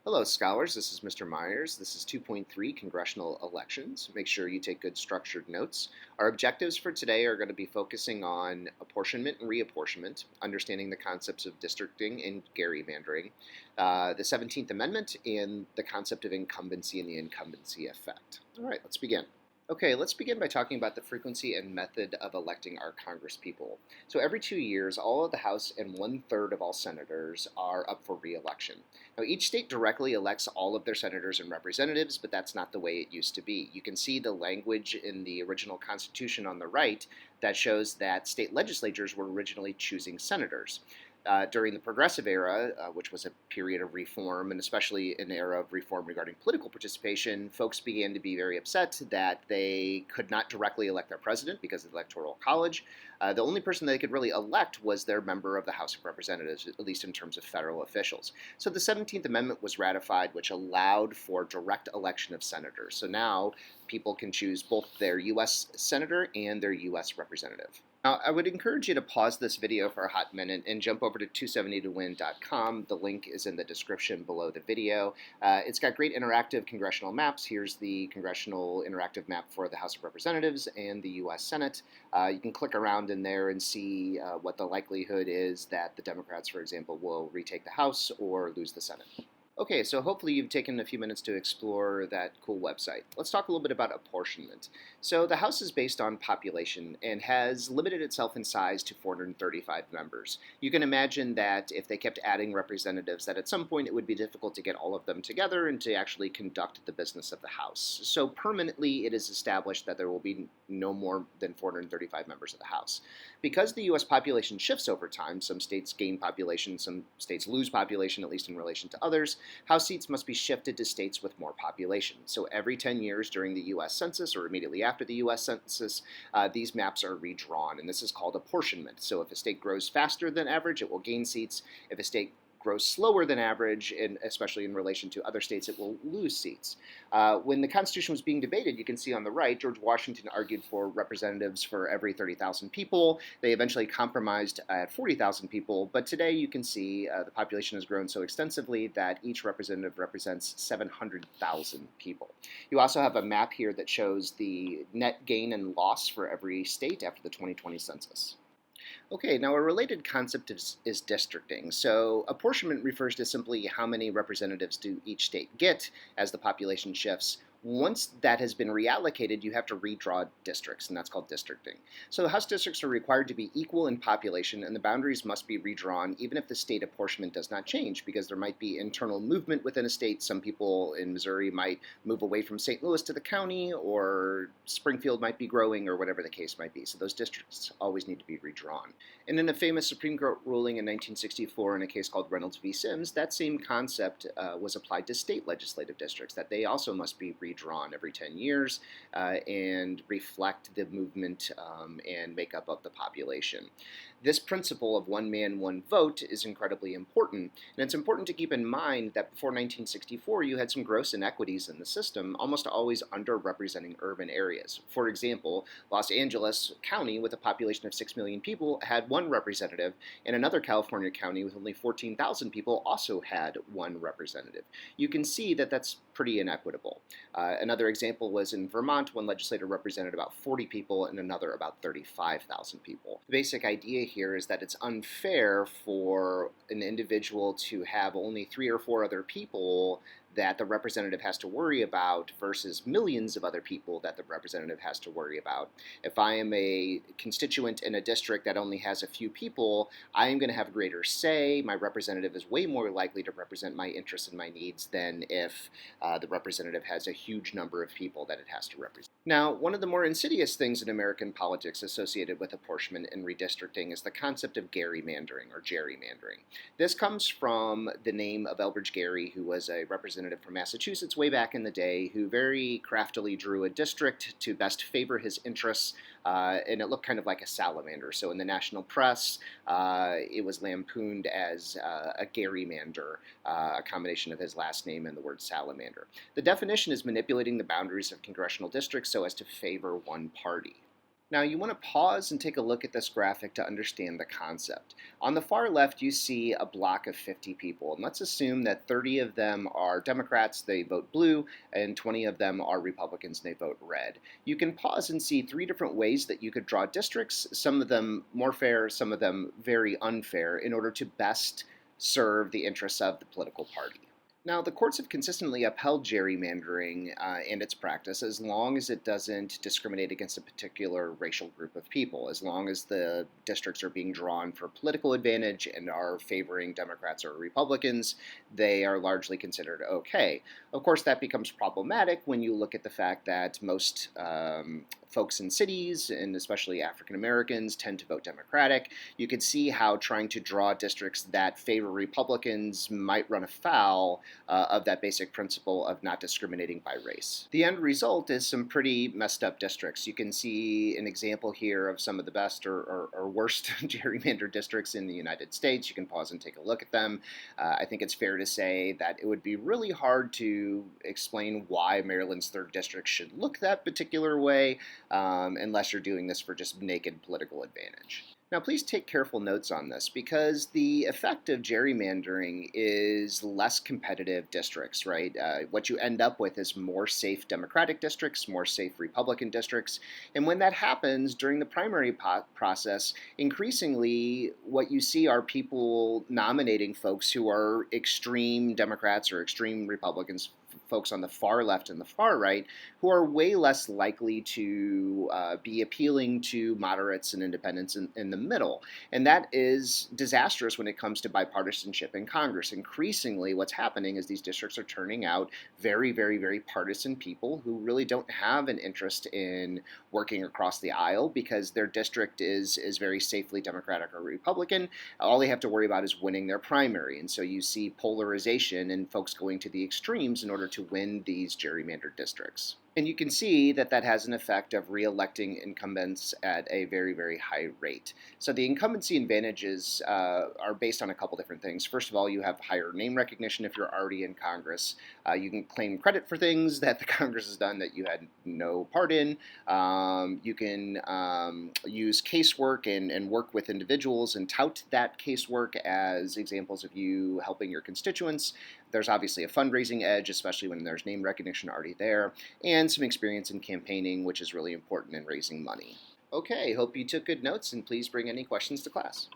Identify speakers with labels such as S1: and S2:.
S1: Hello, scholars. This is Mr. Myers. This is 2.3 Congressional Elections. Make sure you take good structured notes. Our objectives for today are going to be focusing on apportionment and reapportionment, understanding the concepts of districting and gerrymandering, the 17th Amendment, and the concept of incumbency and the incumbency effect. All right, let's begin. Okay, let's begin by talking about the frequency and method of electing our congresspeople. So every 2 years, all of the House and 1/3 of all senators are up for re-election. Now, each state directly elects all of their senators and representatives, but that's not the way it used to be. You can see the language in the original Constitution on the right that shows that state legislatures were originally choosing senators. During the Progressive Era, which was a period of reform, and especially an era of reform regarding political participation, folks began to be very upset that they could not directly elect their president because of the Electoral College. The only person they could really elect was their member of the House of Representatives, at least in terms of federal officials. So the 17th Amendment was ratified, which allowed for direct election of senators. So now people can choose both their U.S. senator and their U.S. representative. Now, I would encourage you to pause this video for a hot minute and jump over to 270towin.com. The link is in the description below the video. It's got great interactive congressional maps. Here's the congressional interactive map for the House of Representatives and the U.S. Senate. You can click around in there and see what the likelihood is that the Democrats, for example, will retake the House or lose the Senate. Okay, so hopefully you've taken a few minutes to explore that cool website. Let's talk a little bit about apportionment. So the House is based on population and has limited itself in size to 435 members. You can imagine that if they kept adding representatives, that at some point it would be difficult to get all of them together and to actually conduct the business of the House. So permanently it is established that there will be no more than 435 members of the House. Because the U.S. population shifts over time, some states gain population, some states lose population, at least in relation to others, House seats must be shifted to states with more population. So every 10 years during the U.S. Census or immediately after the U.S. Census, these maps are redrawn, and this is called apportionment. So if a state grows faster than average, it will gain seats. If a state grows slower than average, and especially in relation to other states, it will lose seats. When the Constitution was being debated, you can see on the right, George Washington argued for representatives for every 30,000 people. They eventually compromised at 40,000 people, but today you can see the population has grown so extensively that each representative represents 700,000 people. You also have a map here that shows the net gain and loss for every state after the 2020 census. Okay, now a related concept is districting. So apportionment refers to simply how many representatives do each state get as the population shifts. Once that has been reallocated, you have to redraw districts, and that's called districting. So the House districts are required to be equal in population, and the boundaries must be redrawn even if the state apportionment does not change, because there might be internal movement within a state. Some people in Missouri might move away from St. Louis to the county, or Springfield might be growing, or whatever the case might be. So those districts always need to be redrawn. And in a famous Supreme Court ruling in 1964 in a case called Reynolds v. Sims, that same concept was applied to state legislative districts, that they also must be redrawn every 10 years and reflect the movement and makeup of the population. This principle of one man, one vote is incredibly important, and it's important to keep in mind that before 1964 you had some gross inequities in the system, almost always underrepresenting urban areas. For example, Los Angeles County, with a population of 6 million people, had one representative, and another California county with only 14,000 people also had one representative. You can see that that's pretty inequitable. Another example was in Vermont, one legislator represented about 40 people and another about 35,000 people. The basic idea here is that it's unfair for an individual to have only 3 or 4 other people that the representative has to worry about versus millions of other people that the representative has to worry about. If I am a constituent in a district that only has a few people, I am going to have greater say. My representative is way more likely to represent my interests and my needs than if the representative has a huge number of people that it has to represent. Now, one of the more insidious things in American politics associated with apportionment and redistricting is the concept of gerrymandering or gerrymandering. This comes from the name of Elbridge Gerry, who was a representative from Massachusetts way back in the day, who very craftily drew a district to best favor his interess, and it looked kind of like a salamander. So in the national press, it was lampooned as a gerrymander, a combination of his last name and the word salamander. The definition is manipulating the boundaries of congressional districts so as to favor one party. Now you want to pause and take a look at this graphic to understand the concept. On the far left you see a block of 50 people, and let's assume that 30 of them are Democrats, they vote blue, and 20 of them are Republicans, they vote red. You can pause and see three different ways that you could draw districts, some of them more fair, some of them very unfair, in order to best serve the interests of the political party. Now, the courts have consistently upheld gerrymandering and its practice as long as it doesn't discriminate against a particular racial group of people, as long as the districts are being drawn for political advantage and are favoring Democrats or Republicans, they are largely considered okay. Of course, that becomes problematic when you look at the fact that most folks in cities, and especially African Americans, tend to vote Democratic. You could see how trying to draw districts that favor Republicans might run afoul of that basic principle of not discriminating by race. The end result is some pretty messed up districts. You can see an example here of some of the best or worst gerrymandered districts in the United States. You can pause and take a look at them. I think it's fair to say that it would be really hard to explain why Maryland's 3rd District should look that particular way unless you're doing this for just naked political advantage. Now, please take careful notes on this because the effect of gerrymandering is less competitive districts, right? What you end up with is more safe Democratic districts, more safe Republican districts. And when that happens during the primary process, increasingly what you see are people nominating folks who are extreme Democrats or extreme Republicans, folks on the far left and the far right, who are way less likely to be appealing to moderates and independents in the middle. And that is disastrous when it comes to bipartisanship in Congress. Increasingly, what's happening is these districts are turning out very, very, very partisan people who really don't have an interest in working across the aisle because their district is very safely Democratic or Republican. All they have to worry about is winning their primary. And so you see polarization and folks going to the extremes in order to win these gerrymandered districts. And you can see that that has an effect of re-electing incumbents at a very, very high rate. So the incumbency advantages are based on a couple different things. First of all, you have higher name recognition if you're already in Congress. You can claim credit for things that the Congress has done that you had no part in. You can use casework and work with individuals and tout that casework as examples of you helping your constituents. There's obviously a fundraising edge, especially when there's name recognition already there, and some experience in campaigning, which is really important in raising money. Okay, hope you took good notes, and please bring any questions to class.